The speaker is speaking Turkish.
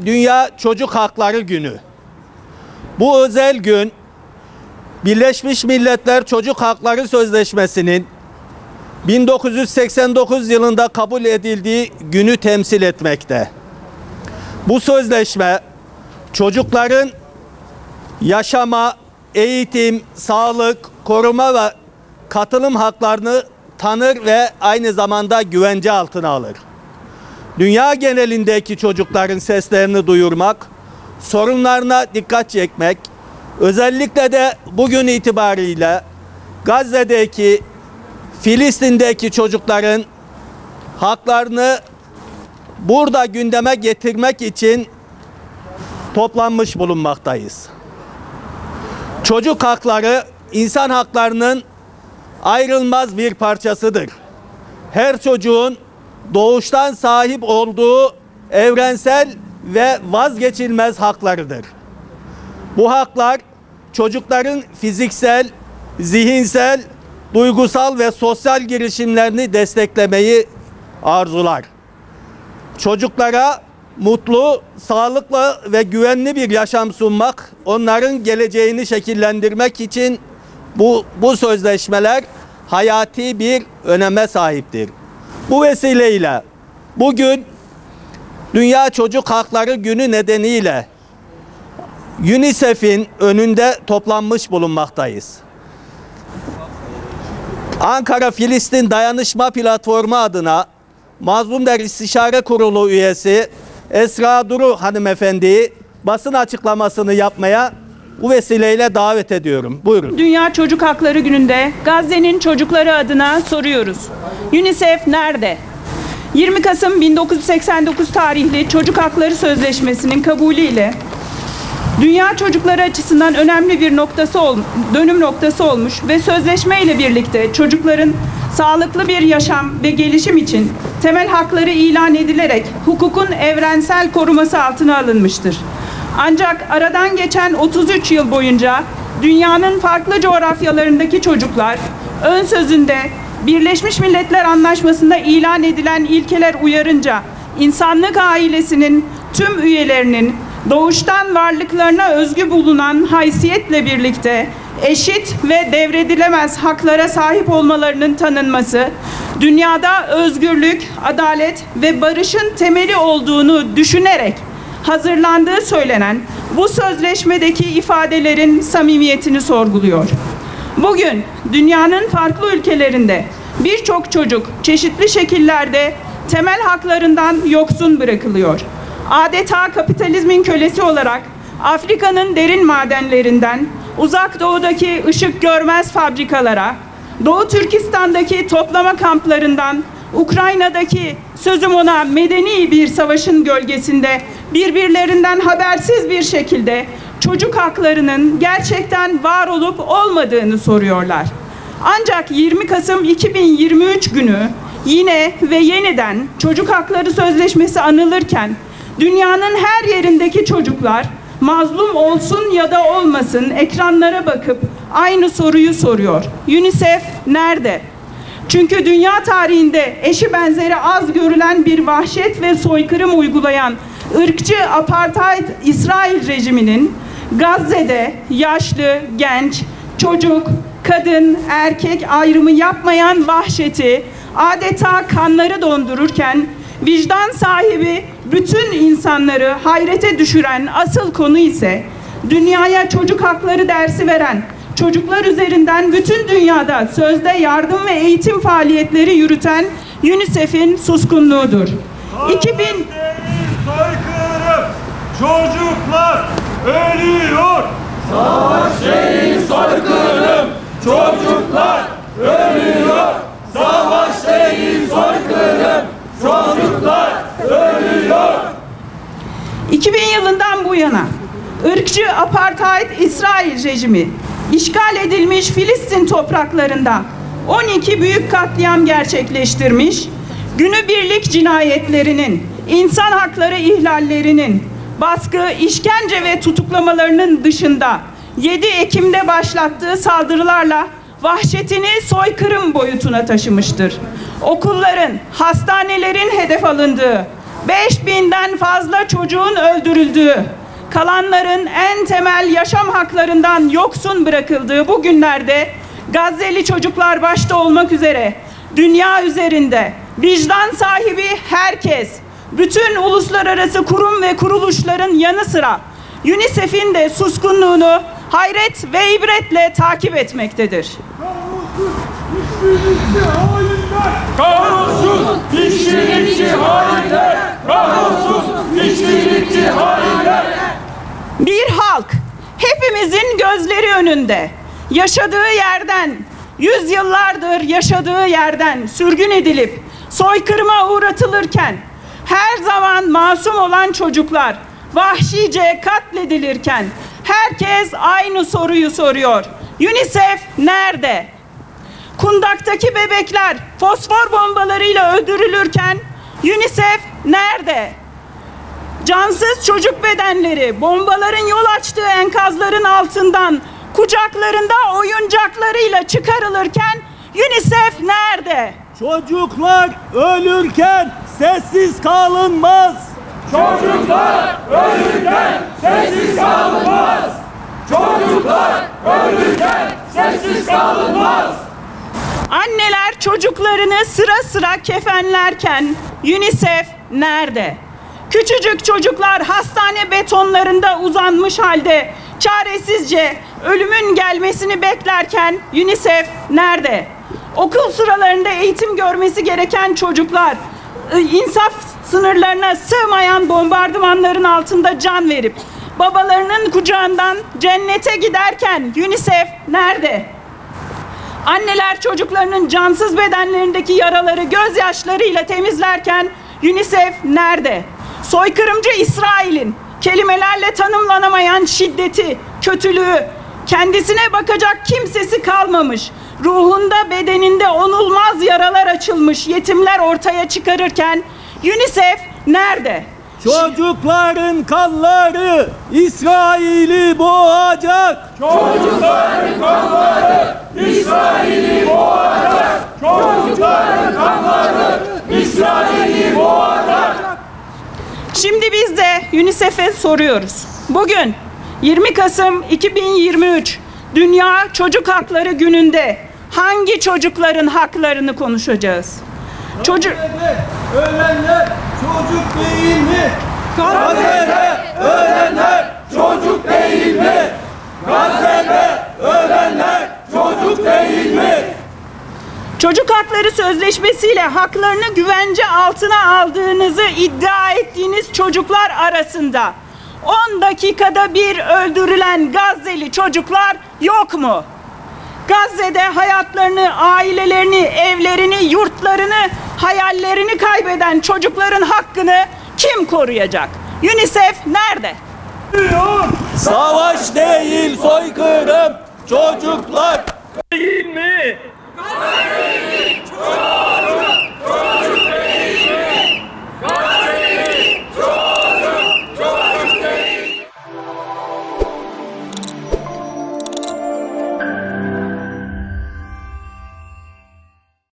Dünya Çocuk Hakları Günü. Bu özel gün Birleşmiş Milletler Çocuk Hakları Sözleşmesi'nin 1989 yılında kabul edildiği günü temsil etmekte. Bu sözleşme çocukların yaşama, eğitim, sağlık, koruma ve katılım haklarını tanır ve aynı zamanda güvence altına alır. Dünya genelindeki çocukların seslerini duyurmak, sorunlarına dikkat çekmek, özellikle de bugün itibariyle Gazze'deki, Filistin'deki çocukların haklarını burada gündeme getirmek için toplanmış bulunmaktayız. Çocuk hakları insan haklarının ayrılmaz bir parçasıdır. Her çocuğun doğuştan sahip olduğu evrensel ve vazgeçilmez haklarıdır. Bu haklar çocukların fiziksel, zihinsel, duygusal ve sosyal girişimlerini desteklemeyi arzular. Çocuklara mutlu, sağlıklı ve güvenli bir yaşam sunmak, onların geleceğini şekillendirmek için bu sözleşmeler hayati bir öneme sahiptir. Bu vesileyle bugün Dünya Çocuk Hakları Günü nedeniyle UNICEF'in önünde toplanmış bulunmaktayız. Ankara Filistin Dayanışma Platformu adına Mazlumlar İstişare Kurulu üyesi Esra Duru hanımefendiyi basın açıklamasını yapmaya bu vesileyle davet ediyorum. Buyurun. Dünya Çocuk Hakları Günü'nde Gazze'nin çocukları adına soruyoruz. UNICEF nerede? 20 Kasım 1989 tarihli Çocuk Hakları Sözleşmesi'nin kabulüyle dünya çocukları açısından önemli bir dönüm noktası olmuş ve sözleşme ile birlikte çocukların sağlıklı bir yaşam ve gelişim için temel hakları ilan edilerek hukukun evrensel koruması altına alınmıştır. Ancak aradan geçen 33 yıl boyunca dünyanın farklı coğrafyalarındaki çocuklar ön sözünde Birleşmiş Milletler Anlaşması'nda ilan edilen ilkeler uyarınca insanlık ailesinin tüm üyelerinin doğuştan varlıklarına özgü bulunan haysiyetle birlikte eşit ve devredilemez haklara sahip olmalarının tanınması, dünyada özgürlük, adalet ve barışın temeli olduğunu düşünerek hazırlandığı söylenen bu sözleşmedeki ifadelerin samimiyetini sorguluyor. Bugün dünyanın farklı ülkelerinde birçok çocuk çeşitli şekillerde temel haklarından yoksun bırakılıyor. Adeta kapitalizmin kölesi olarak Afrika'nın derin madenlerinden, Uzak Doğu'daki ışık görmez fabrikalara, Doğu Türkistan'daki toplama kamplarından, Ukrayna'daki sözüm ona medeni bir savaşın gölgesinde birbirlerinden habersiz bir şekilde çocuk haklarının gerçekten var olup olmadığını soruyorlar. Ancak 20 Kasım 2023 günü yine ve yeniden Çocuk Hakları Sözleşmesi anılırken dünyanın her yerindeki çocuklar mazlum olsun ya da olmasın ekranlara bakıp aynı soruyu soruyor. UNICEF nerede? Çünkü dünya tarihinde eşi benzeri az görülen bir vahşet ve soykırım uygulayan ırkçı apartheid İsrail rejiminin Gazze'de yaşlı, genç, çocuk, kadın, erkek ayrımı yapmayan vahşeti adeta kanları dondururken vicdan sahibi bütün insanları hayrete düşüren asıl konu ise dünyaya çocuk hakları dersi veren, çocuklar üzerinden bütün dünyada sözde yardım ve eğitim faaliyetleri yürüten UNICEF'in suskunluğudur. Soykırım, çocuklar ölüyor. Savaş değil soykırım, çocuklar ölüyor. Savaş değil soykırım, çocuklar ölüyor. 2000 yılından bu yana ırkçı apartheid İsrail rejimi işgal edilmiş Filistin topraklarında 12 büyük katliam gerçekleştirmiş, günübirlik cinayetlerinin, insan hakları ihlallerinin, baskı, işkence ve tutuklamalarının dışında 7 Ekim'de başlattığı saldırılarla vahşetini soykırım boyutuna taşımıştır. Okulların, hastanelerin hedef alındığı, 5000'den fazla çocuğun öldürüldüğü, kalanların en temel yaşam haklarından yoksun bırakıldığı bu günlerde Gazze'li çocuklar başta olmak üzere dünya üzerinde vicdan sahibi herkes, bütün uluslararası kurum ve kuruluşların yanı sıra UNICEF'in de suskunluğunu hayret ve ibretle takip etmektedir. Kahrolsun işbirlikçi hainler! Kahrolsun işbirlikçi hainler! Bir halk hepimizin gözleri önünde yaşadığı yerden, yüzyıllardır yaşadığı yerden sürgün edilip soykırıma uğratılırken, her zaman masum olan çocuklar vahşice katledilirken herkes aynı soruyu soruyor. UNICEF nerede? Kundaktaki bebekler fosfor bombalarıyla öldürülürken UNICEF nerede? Cansız çocuk bedenleri bombaların yol açtığı enkazların altından kucaklarında oyuncaklarıyla çıkarılırken UNICEF nerede? Çocuklar ölürken sessiz kalınmaz. Çocuklar ölürken sessiz kalınmaz! Çocuklar ölürken sessiz kalınmaz! Anneler çocuklarını sıra sıra kefenlerken UNICEF nerede? Küçücük çocuklar hastane betonlarında uzanmış halde çaresizce ölümün gelmesini beklerken UNICEF nerede? Okul sıralarında eğitim görmesi gereken çocuklar insaf sınırlarına sığmayan bombardımanların altında can verip babalarının kucağından cennete giderken UNICEF nerede? Anneler çocuklarının cansız bedenlerindeki yaraları gözyaşlarıyla temizlerken UNICEF nerede? Soykırımcı İsrail'in kelimelerle tanımlanamayan şiddeti, kötülüğü, kendisine bakacak kimsesi kalmamış, ruhunda bedeninde onulmaz yaralar açılmış yetimler ortaya çıkarırken UNICEF nerede? Çocukların kanları İsrail'i boğacak. Çocukların kanları İsrail'i boğacak! Çocukların kanları İsrail'i boğacak! Şimdi biz de UNICEF'e soruyoruz. Bugün 20 Kasım 2023 Dünya Çocuk Hakları Günü'nde hangi çocukların haklarını konuşacağız? Ölenler çocuk değil mi? Gazze'de ölenler çocuk değil mi? Gazze'de ölenler çocuk değil mi? Çocuk Hakları Sözleşmesi ile haklarını güvence altına aldığınızı iddia ettiğiniz çocuklar arasında 10 dakikada bir öldürülen Gazze'li çocuklar yok mu? Gazze'de hayatlarını, ailelerini, evlerini, yurtlarını, hayallerini kaybeden çocukların hakkını kim koruyacak? UNICEF nerede? Savaş değil soykırım. Çocuklar Değil mi? Çocuk